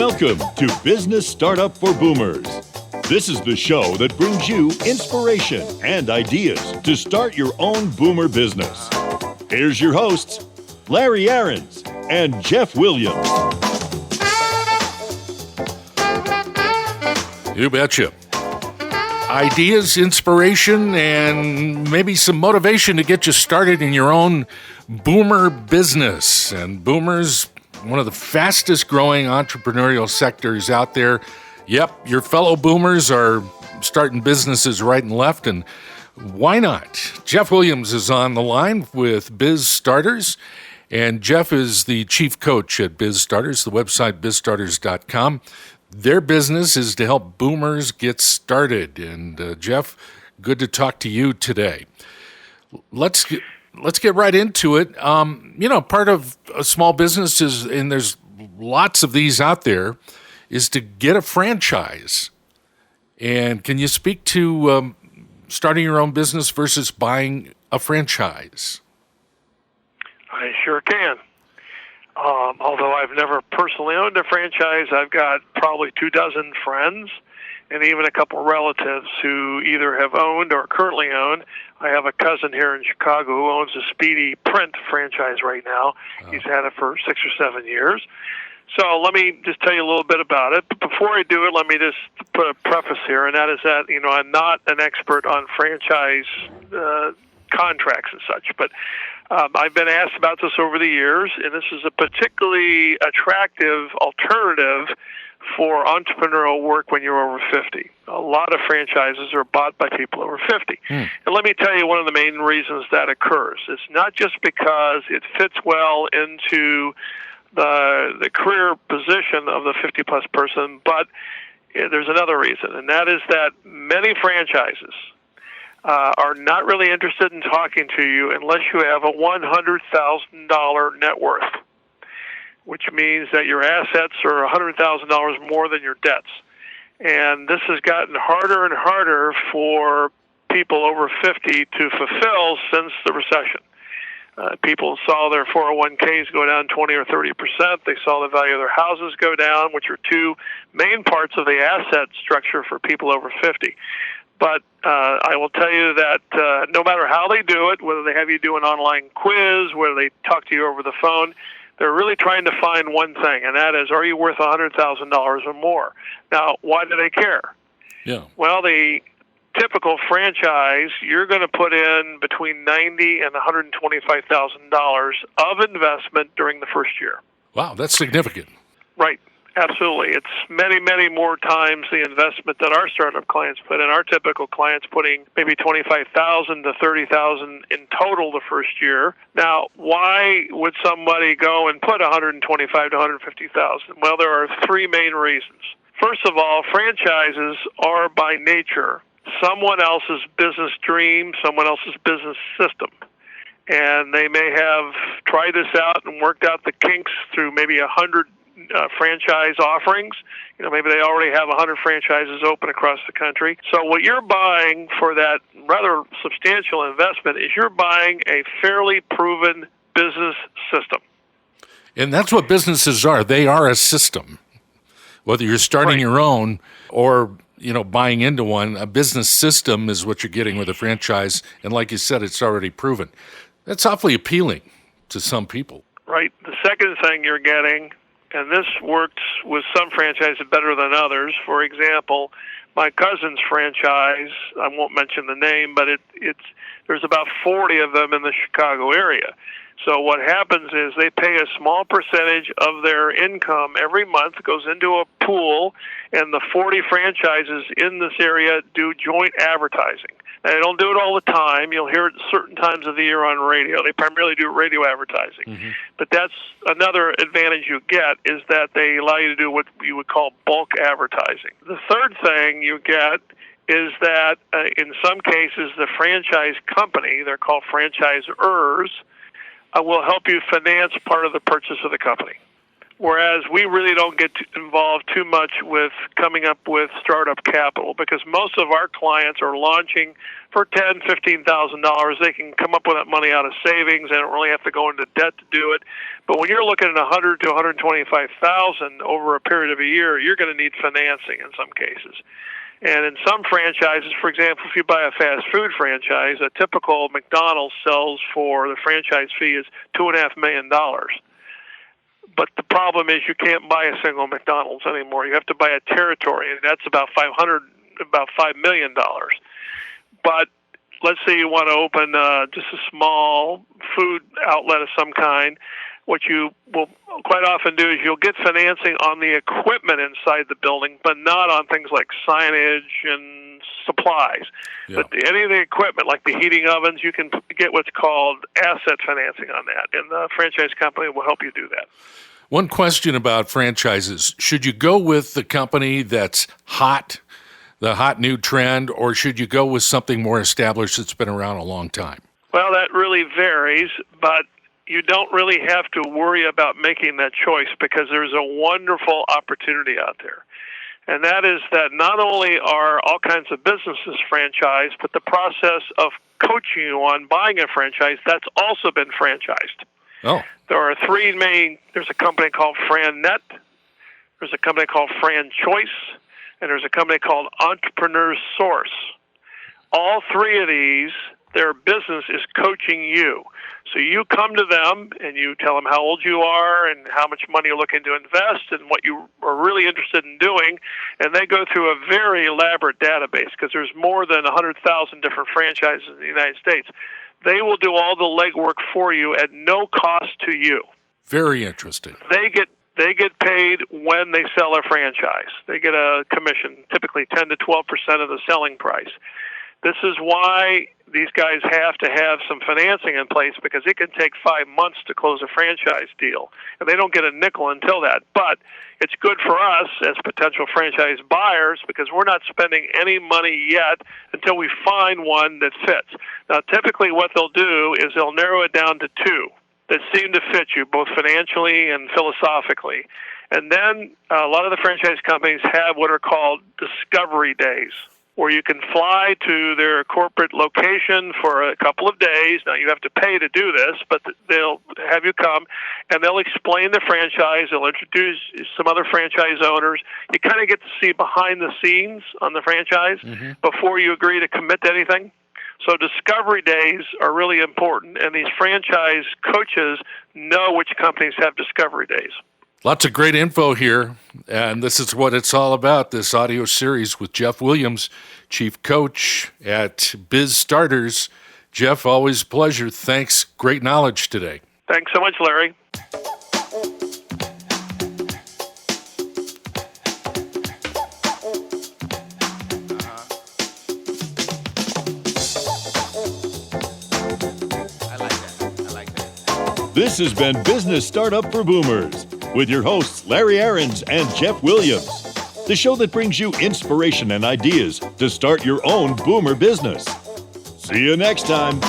Welcome to Business Startup for Boomers. This is the show that brings you inspiration and ideas to start your own boomer business. Here's your hosts, Larry Aarons and Jeff Williams. You betcha. Ideas, inspiration, and maybe some motivation to get you started in your own boomer business. And boomers, one of the fastest growing entrepreneurial sectors out there. Yep, your fellow boomers are starting businesses right and left, and why not? Jeff Williams is on the line with Biz Starters, and Jeff is the chief coach at Biz Starters, the website bizstarters.com. Their business is to help boomers get started. And Jeff, good to talk to you today. Let's get right into it. Part of a small business is, and there's lots of these out there, is to get a franchise. And can you speak to starting your own business versus buying a franchise? I sure can. Although I've never personally owned a franchise, I've got probably 24 friends and even a couple relatives who either have owned or currently own. I have a cousin here in Chicago who owns a Speedy Print franchise right now. Oh. He's had it for 6 or 7 years. So let me just tell you a little bit about it. But before I do it, let me just put a preface here, and that is that, I'm not an expert on franchise contracts and such, but I've been asked about this over the years, and this is a particularly attractive alternative for entrepreneurial work when you're over 50. A lot of franchises are bought by people over 50. And let me tell you one of the main reasons that occurs. It's not just because it fits well into the career position of the 50-plus person, but there's another reason, and that is that many franchises are not really interested in talking to you unless you have a $100,000 net worth, which means that your assets are $100,000 more than your debts. And this has gotten harder and harder for people over 50 to fulfill since the recession. People saw their 401ks go down 20 or 30%. They saw the value of their houses go down, which are two main parts of the asset structure for people over 50. But I will tell you that no matter how they do it, whether they have you do an online quiz, whether they talk to you over the phone, they're really trying to find one thing, and that is, are you worth $100,000 or more? Now, why do they care? Yeah. Well, the typical franchise, you're going to put in between $90,000 and $125,000 of investment during the first year. Wow, that's significant. Right. Absolutely. It's many, many more times the investment that our startup clients put in. Our typical clients putting maybe $25,000 to $30,000 in total the first year. Now, why would somebody go and put $125,000 to $150,000? Well, there are three main reasons. First of all, franchises are by nature someone else's business dream, someone else's business system. And they may have tried this out and worked out the kinks through maybe 100 franchise offerings. Maybe they already have 100 franchises open across the country. So what you're buying for that rather substantial investment is you're buying a fairly proven business system. And that's what businesses are. They are a system. Whether you're starting your own or buying into one, a business system is what you're getting with a franchise. And like you said, it's already proven. That's awfully appealing to some people. Right. The second thing you're getting, and this works with some franchises better than others. For example, my cousin's franchise, I won't mention the name, but there's about 40 of them in the Chicago area. So what happens is they pay a small percentage of their income every month, goes into a pool, and the 40 franchises in this area do joint advertising. Now, they don't do it all the time. You'll hear it certain times of the year on radio. They primarily do radio advertising. Mm-hmm. But that's another advantage you get, is that they allow you to do what you would call bulk advertising. The third thing you get is that in some cases the franchise company, they're called franchisors, will help you finance part of the purchase of the company. Whereas we really don't get involved too much with coming up with startup capital, because most of our clients are launching for $10,000, $15,000. They can come up with that money out of savings. They don't really have to go into debt to do it. But when you're looking at $100,000 to $125,000 over a period of a year, you're going to need financing in some cases. And in some franchises, for example, if you buy a fast food franchise, a typical McDonald's sells for the franchise fee is $2.5 million. But the problem is you can't buy a single McDonald's anymore. You have to buy a territory, and that's about $5 million. But let's say you want to open just a small food outlet of some kind. What you will quite often do is you'll get financing on the equipment inside the building, but not on things like signage and supplies. Yeah. But any of the equipment, like the heating ovens, you can get what's called asset financing on that, and the franchise company will help you do that. One question about franchises. Should you go with the company that's hot, the hot new trend, or should you go with something more established that's been around a long time? Well, that really varies, but you don't really have to worry about making that choice, because there's a wonderful opportunity out there. And that is that not only are all kinds of businesses franchised, but the process of coaching you on buying a franchise, that's also been franchised. Oh. There are three main. There's a company called FranNet, there's a company called FranChoice, and there's a company called Entrepreneur Source. All three of these, their business is coaching you. So you come to them and you tell them how old you are and how much money you're looking to invest and what you are really interested in doing, and they go through a very elaborate database, because there's more than 100,000 different franchises in the United States. They will do all the legwork for you at no cost to you. Very interesting. They get paid when they sell a franchise. They get a commission, typically 10 to 12% of the selling price. This is why these guys have to have some financing in place, because it can take 5 months to close a franchise deal, and they don't get a nickel until that. But it's good for us as potential franchise buyers, because we're not spending any money yet until we find one that fits. Now, typically what they'll do is they'll narrow it down to two that seem to fit you, both financially and philosophically. And then a lot of the franchise companies have what are called discovery days, where you can fly to their corporate location for a couple of days. Now, you have to pay to do this, but they'll have you come, and they'll explain the franchise. They'll introduce some other franchise owners. You kind of get to see behind the scenes on the franchise before you agree to commit to anything. So discovery days are really important, and these franchise coaches know which companies have discovery days. Lots of great info here, and this is what it's all about, this audio series with Jeff Williams, Chief Coach at Biz Starters. Jeff, always a pleasure. Thanks. Great knowledge today. Thanks so much, Larry. This has been Business Startup for Boomers with your hosts, Larry Aarons and Jeff Williams, the show that brings you inspiration and ideas to start your own boomer business. See you next time.